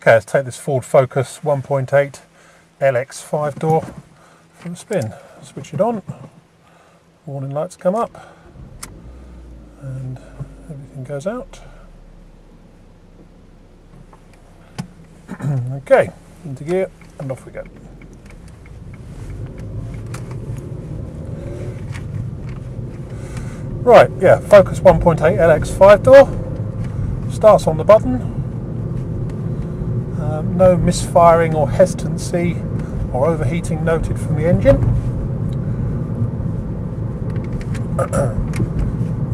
Okay, let's take this Ford Focus 1.8 LX 5-door for a spin. Switch it on, warning lights come up, and everything goes out. Okay, into gear, and off we go. Right, yeah, Focus 1.8 LX 5-door, starts on the button. No misfiring or hesitancy or overheating noted from the engine.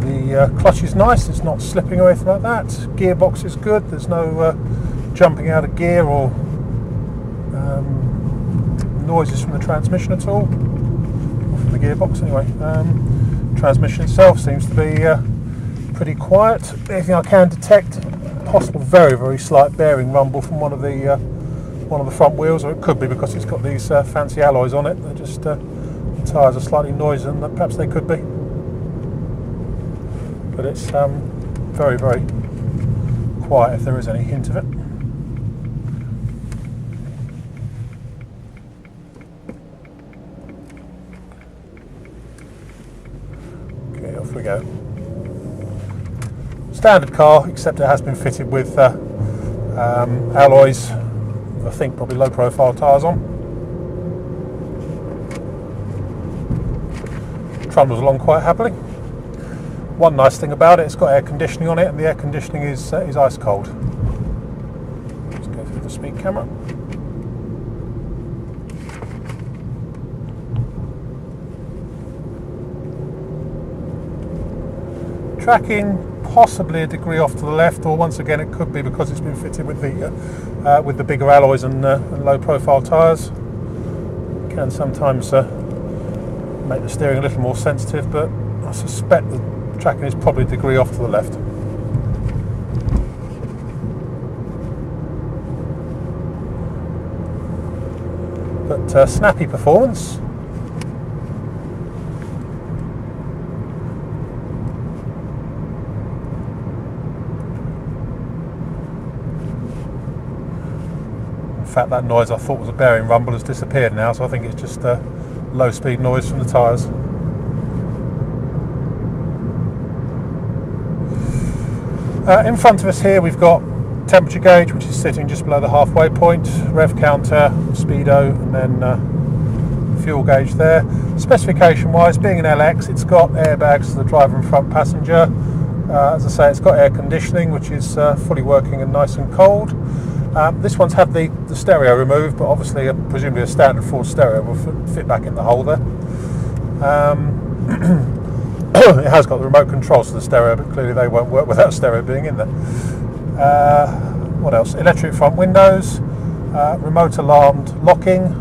The clutch is nice, it's not slipping or anything like that. Gearbox is good, there's no jumping out of gear or noises from the transmission at all, or from the gearbox anyway. Transmission itself seems to be pretty quiet. Anything I can detect, possible very, very slight bearing rumble from one of the front wheels, or it could be because it's got these fancy alloys on it. They're just the tyres are slightly noisier than perhaps they could be. But it's very, very quiet if there is any hint of it. Okay, off we go. Standard car, except it has been fitted with alloys, I think probably low profile tyres on. Trundles along quite happily. One nice thing about it, it's got air conditioning on it, and the air conditioning is ice cold. Let's go through the speed camera. Tracking possibly a degree off to the left, or once again it could be because it's been fitted with the bigger alloys and low profile tyres. Can sometimes make the steering a little more sensitive, but I suspect the tracking is probably a degree off to the left. But snappy performance. In fact, that noise I thought was a bearing rumble has disappeared now, so I think it's just low speed noise from the tyres. In front of us here we've got temperature gauge, which is sitting just below the halfway point, rev counter, speedo, and then fuel gauge there. Specification wise, being an LX, it's got airbags for the driver and front passenger. As I say, it's got air conditioning, which is fully working and nice and cold. This one's had the stereo removed, but obviously presumably a standard Ford stereo will fit back in the hole there. It has got the remote controls to the stereo, but clearly they won't work without stereo being in there. What else? Electric front windows, remote alarmed locking.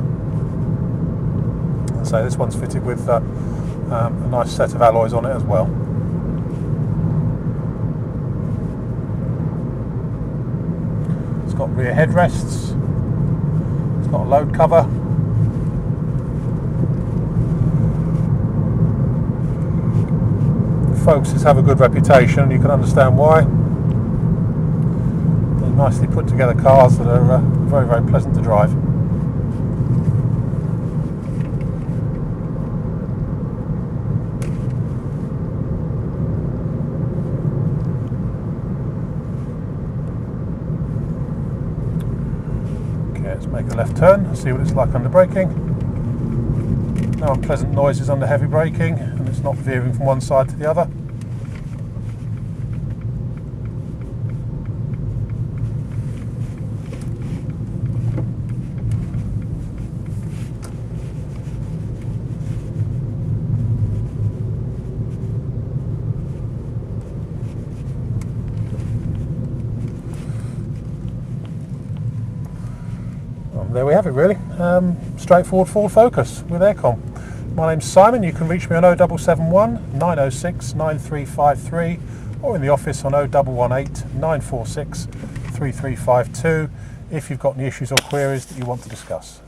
So this one's fitted with a nice set of alloys on it as well. It's got rear headrests, it's got a load cover. The Focuses have a good reputation, and you can understand why. They're nicely put together cars that are very, very pleasant to drive. Let's make a left turn and see what it's like under braking. No unpleasant noises under heavy braking, and it's not veering from one side to the other. There we have it, really. Straightforward Ford Focus with aircon. My name's Simon. You can reach me on 0771 906 9353, or in the office on 0118 946 3352 if you've got any issues or queries that you want to discuss.